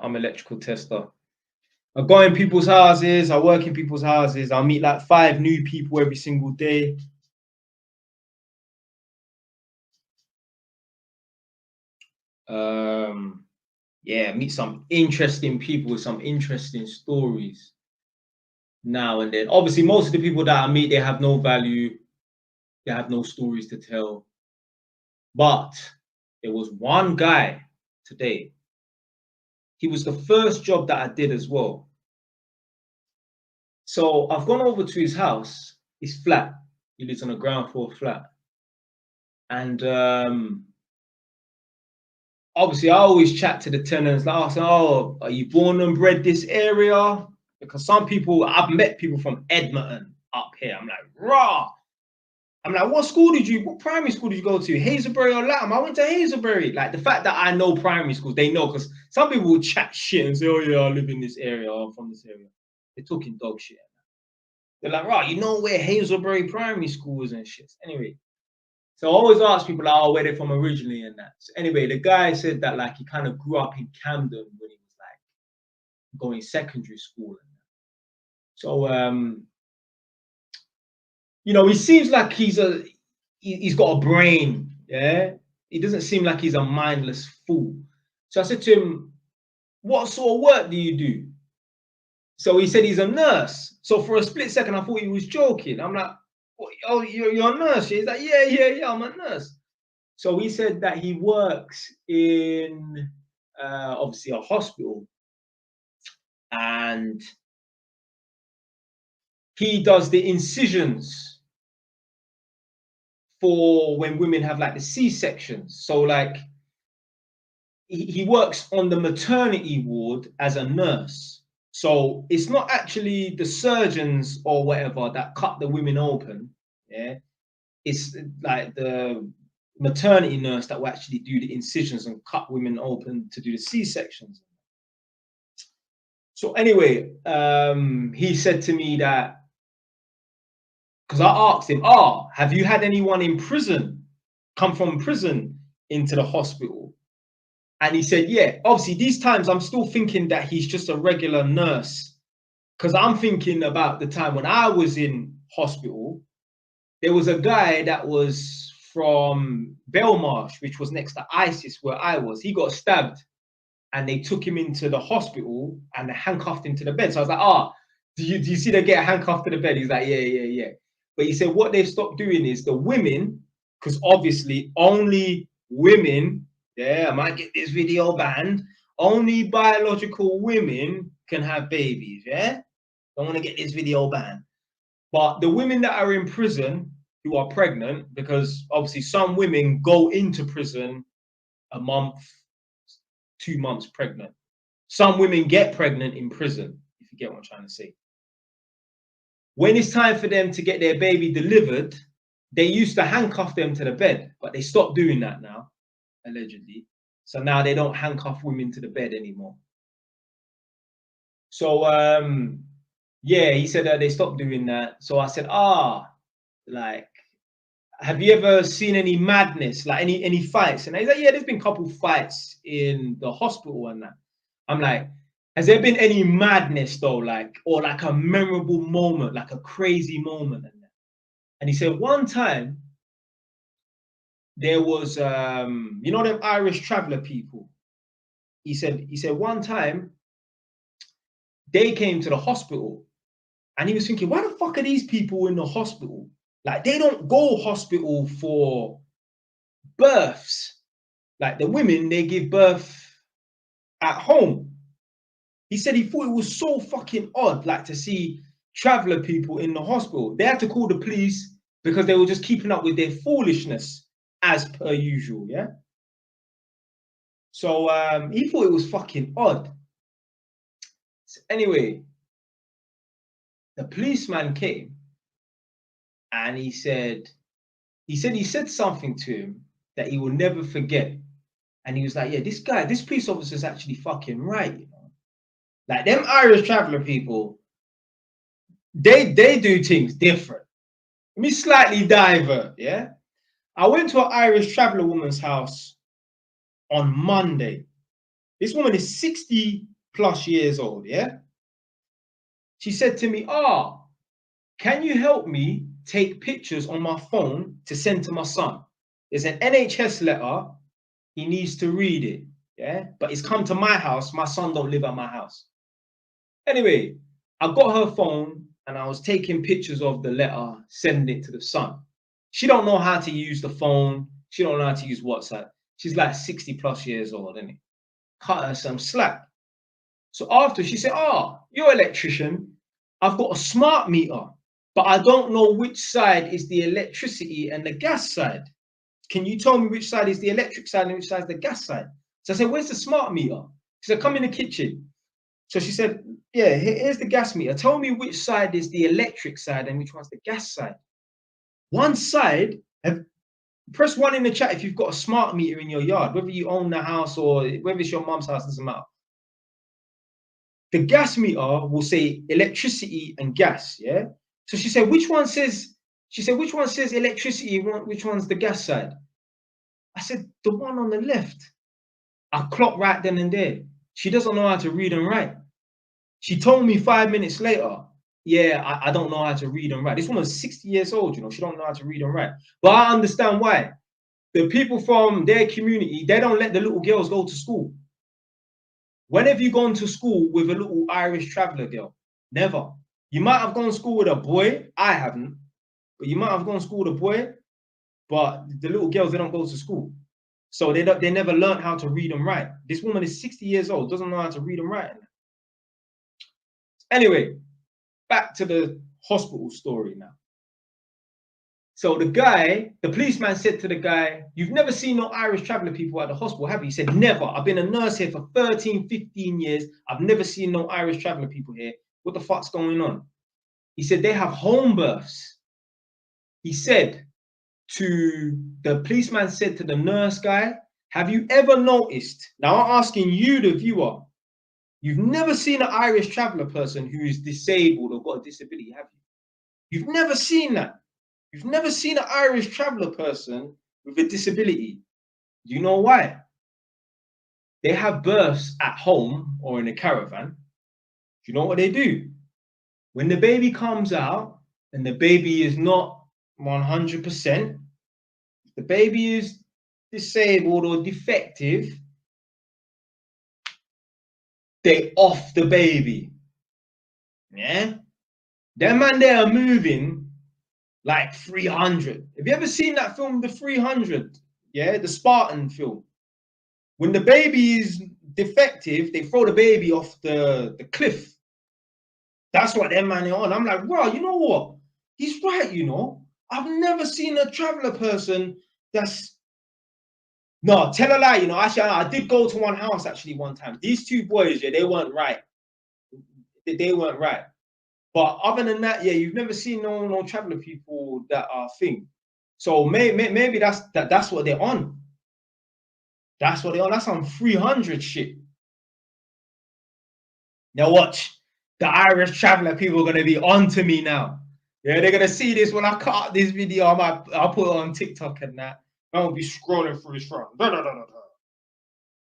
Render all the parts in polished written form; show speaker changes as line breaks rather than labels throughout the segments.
I'm an electrical tester. I go in people's houses, I work in people's houses, I'll meet like 5 new people every single day. Yeah, meet some interesting people with some interesting stories now and then. Obviously, most of the people that I meet, they have no value, they have no stories to tell. But there was one guy today. He was the first job that I did as well. So I've gone over to his house. His flat. He lives on a ground floor flat. And obviously, I always chat to the tenants. Like, I say, "Oh, are you born and bred this area?" Because some people, I've met people from Edmonton up here. I'm like, raw. I'm like, what primary school did you go to? Hazelbury or Latham? I went to Hazelbury. Like, the fact that I know primary schools, they know, because some people will chat shit and say, "Oh yeah, I live in this area, or I'm from this area." They're talking dog shit. They're like, right, you know where Hazelbury Primary School is and shit. Anyway, so I always ask people, like, oh, where they're from originally and that. So anyway, the guy said that like he kind of grew up in Camden when he was like going secondary school and that. So you know, he seems like he's got a brain, yeah. He doesn't seem like he's a mindless fool. So I said to him, "What sort of work do you do?" So he said he's a nurse. So for a split second, I thought he was joking. I'm like, "Oh, you're a nurse?" He's like, yeah, I'm a nurse. So he said that he works in obviously a hospital, and he does the incisions for when women have like the C-sections. So like he works on the maternity ward as a nurse. So it's not actually the surgeons or whatever that cut the women open. Yeah, it's like the maternity nurse that will actually do the incisions and cut women open to do the C-sections. So anyway, he said to me that, because I asked him, "Oh, have you had anyone in prison come from prison into the hospital?" And he said, "Yeah." Obviously, these times I'm still thinking that he's just a regular nurse, because I'm thinking about the time when I was in hospital. There was a guy that was from Belmarsh, which was next to ISIS where I was. He got stabbed and they took him into the hospital and they handcuffed him to the bed. So I was like, "Oh, do you see they get handcuffed to the bed?" He's like, yeah. But he said what they've stopped doing is the women, because obviously only women, yeah, I might get this video banned, only biological women can have babies, yeah? Don't want to get this video banned. But the women that are in prison who are pregnant, because obviously some women go into prison a month, 2 months pregnant. Some women get pregnant in prison, if you get what I'm trying to say. When it's time for them to get their baby delivered, they used to handcuff them to the bed, but they stopped doing that now, allegedly. So now they don't handcuff women to the bed anymore. So yeah, he said that they stopped doing that. So I said, like, have you ever seen any madness, like any fights? And he's like, yeah, there's been a couple fights in the hospital and that. I'm like, has there been any madness though, like, or like a memorable moment, like a crazy moment and that? And he said one time there was you know them Irish traveller people. He said one time they came to the hospital and he was thinking, why the fuck are these people in the hospital? Like, they don't go hospital for births. Like, the women, they give birth at home. He said he thought it was so fucking odd, like, to see traveller people in the hospital. They had to call the police because they were just keeping up with their foolishness as per usual, yeah? So he thought it was fucking odd. So anyway, the policeman came and he said something to him that he will never forget. And he was like, yeah, this police officer is actually fucking right, you know. Like, them Irish traveller people, they do things different. Let me slightly divert, yeah? I went to an Irish traveller woman's house on Monday. This woman is 60 plus years old, yeah? She said to me, can you help me take pictures on my phone to send to my son? There's an NHS letter. He needs to read it, yeah? But it's come to my house. My son don't live at my house. Anyway, I got her phone and I was taking pictures of the letter, sending it to the son. She don't know how to use the phone. She don't know how to use WhatsApp. She's like 60 plus years old, isn't it? Cut her some slack. So after she said, you're an electrician. I've got a smart meter, but I don't know which side is the electricity and the gas side. Can you tell me which side is the electric side and which side is the gas side? So I said, where's the smart meter? She said, come in the kitchen. So she said, yeah, here's the gas meter. Tell me which side is the electric side and which one's the gas side. One side, press 1 in the chat if you've got a smart meter in your yard, whether you own the house or whether it's your mom's house, doesn't matter. The gas meter will say electricity and gas, yeah? So she said, which one says electricity, which one's the gas side? I said, the one on the left. I clocked right then and there. She doesn't know how to read and write. She told me 5 minutes later, yeah, I don't know how to read and write. This woman's 60 years old, you know, she don't know how to read and write. But I understand why. The people from their community, they don't let the little girls go to school. When have you gone to school with a little Irish traveller girl? Never. You might have gone to school with a boy. I haven't. But you might have gone to school with a boy. But the little girls, they don't go to school. So they never learned how to read and write. This woman is 60 years old, doesn't know how to read and write. Anyway, back to the hospital story now. So the policeman said to the guy, you've never seen no Irish traveller people at the hospital, have you? He said, never. I've been a nurse here for 13, 15 years. I've never seen no Irish traveller people here. What the fuck's going on? He said, they have home births. He said the policeman said to the nurse guy, have you ever noticed, now I'm asking you, the viewer, you've never seen an Irish traveller person who is disabled or got a disability, have you? You've never seen that. You've never seen an Irish traveller person with a disability. Do you know why? They have births at home or in a caravan. Do you know what they do? When the baby comes out and the baby is not 100%, the baby is disabled or defective, they off the baby. Yeah? Them man, they are moving like 300. Have you ever seen that film, The 300? Yeah, the Spartan film. When the baby is defective, they throw the baby off the cliff. That's what them man are on. I'm like, wow, you know what? He's right, you know. I've never seen a traveller person that's... No, tell a lie, you know. Actually, I did go to one house actually one time. These two boys, yeah, they weren't right. They weren't right. But other than that, yeah, you've never seen no traveller people that are thing. So maybe that's what they're on. That's what they're on. That's on 300 shit. Now watch. The Irish traveller people are gonna be on to me now. Yeah, they're gonna see this when I cut up this video. I'll put it on TikTok and that. I won't be scrolling through this front.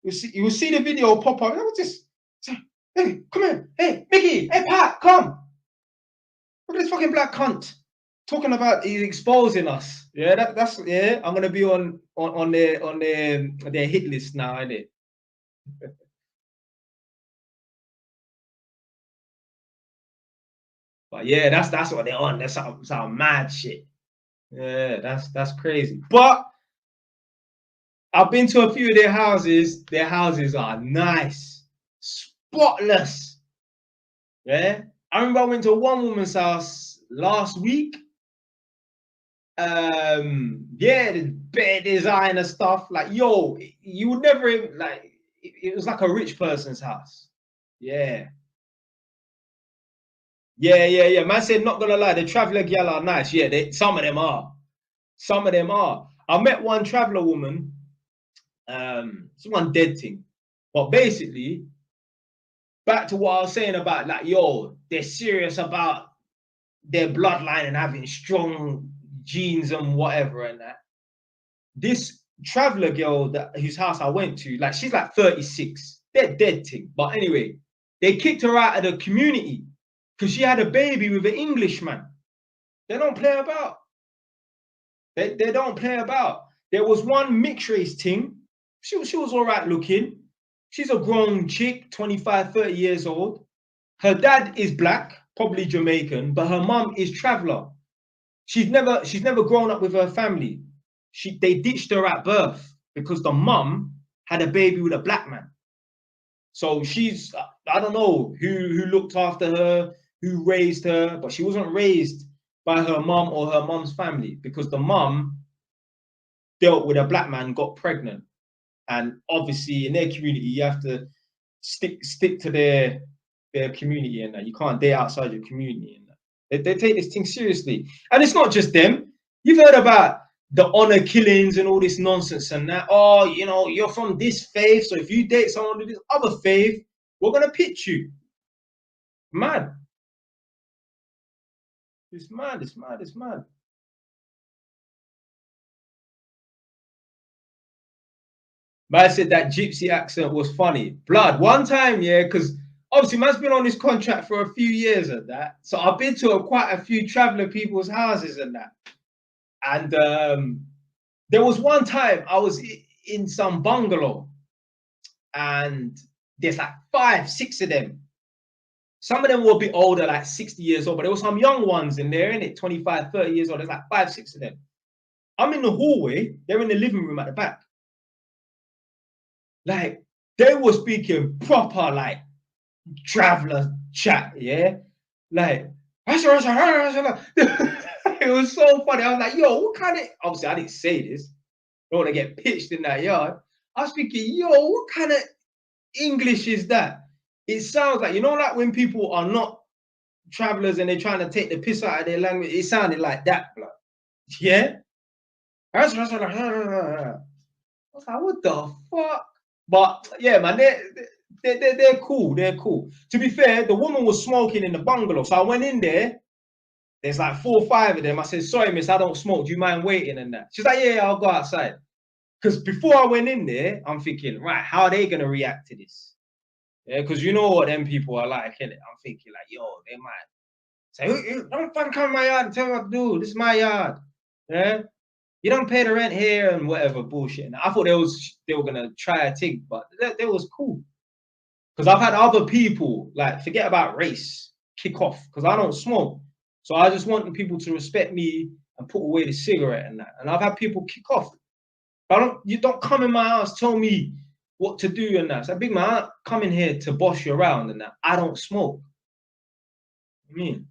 You will see the video pop up. What's this? Hey, come here. Hey, Mickey. Hey, Pat, come. Look at this fucking black cunt talking about he's exposing us. Yeah, that's yeah. I'm gonna be on their hit list now, isn't it? But yeah, that's what they're on. That's some mad shit. Yeah, that's crazy. But I've been to a few of their houses. Their houses are nice, spotless. Yeah, I remember I went to one woman's house last week. Yeah, the bed designer stuff. Like, yo, you would never like. It was like a rich person's house. Yeah. Yeah. Man said, not gonna lie, the traveller gal are nice. Yeah, some of them are. Some of them are. I met one traveller woman. It's one dead thing. But basically, back to what I was saying about, like, yo, they're serious about their bloodline and having strong genes and whatever and that. This traveller girl whose house I went to, like, she's like 36. They're dead thing. But anyway, They kicked her out of the community because she had a baby with an Englishman. They don't play about. They don't play about. There was one mixed race thing. She was all right looking. She's a grown chick, 25, 30 years old. Her dad is black, probably Jamaican, but her mum is traveler. She's never grown up with her family. They ditched her at birth because the mum had a baby with a black man. So she's, I don't know who looked after her, who raised her, but she wasn't raised by her mum or her mum's family because the mum dealt with a black man, got pregnant. And obviously in their community, you have to stick to their community, and that you can't date outside your community. And that they take this thing seriously. And it's not just them. You've heard about the honor killings and all this nonsense and that. Oh, you know, you're from this faith, so if you date someone with this other faith, we're gonna pitch you. Mad. It's mad. It's mad. It's mad. Man said that gypsy accent was funny. Blood. One time, yeah, because obviously man's been on this contract for a few years and that. So I've been to quite a few traveler people's houses and that. And there was one time I was in some bungalow and there's like 5, 6 of them. Some of them were a bit older, like 60 years old, but there were some young ones in there, innit? 25, 30 years old. There's like 5, 6 of them. I'm in the hallway. They're in the living room at the back. Like, they were speaking proper, like, traveler chat, yeah? Like, it was so funny. I was like, yo, what kind of, obviously I didn't say this. Don't want to get pitched in that yard. I was thinking, yo, what kind of English is that? It sounds like, you know, like when people are not travelers and they're trying to take the piss out of their language, it sounded like that, blood. Yeah? I was like, what the fuck? But yeah, man, they're cool. They're cool. To be fair, the woman was smoking in the bungalow. So I went in there. There's like 4 or 5 of them. I said, sorry, miss, I don't smoke. Do you mind waiting and that? She's like, yeah, I'll go outside. Because before I went in there, I'm thinking, right, how are they going to react to this? Yeah, because you know what them people are like, innit? I'm thinking like, yo, they might say, don't fucking come in my yard and tell me what to do. This is my yard. Yeah? You don't pay the rent here and whatever bullshit. And I thought they were gonna try a thing, but they was cool. Because I've had other people, like, forget about race, kick off, because I don't smoke. So I just want people to respect me and put away the cigarette and that. And I've had people kick off. You don't come in my house, tell me what to do and that. So big man, I'm coming here to boss you around and that. I don't smoke. I mean.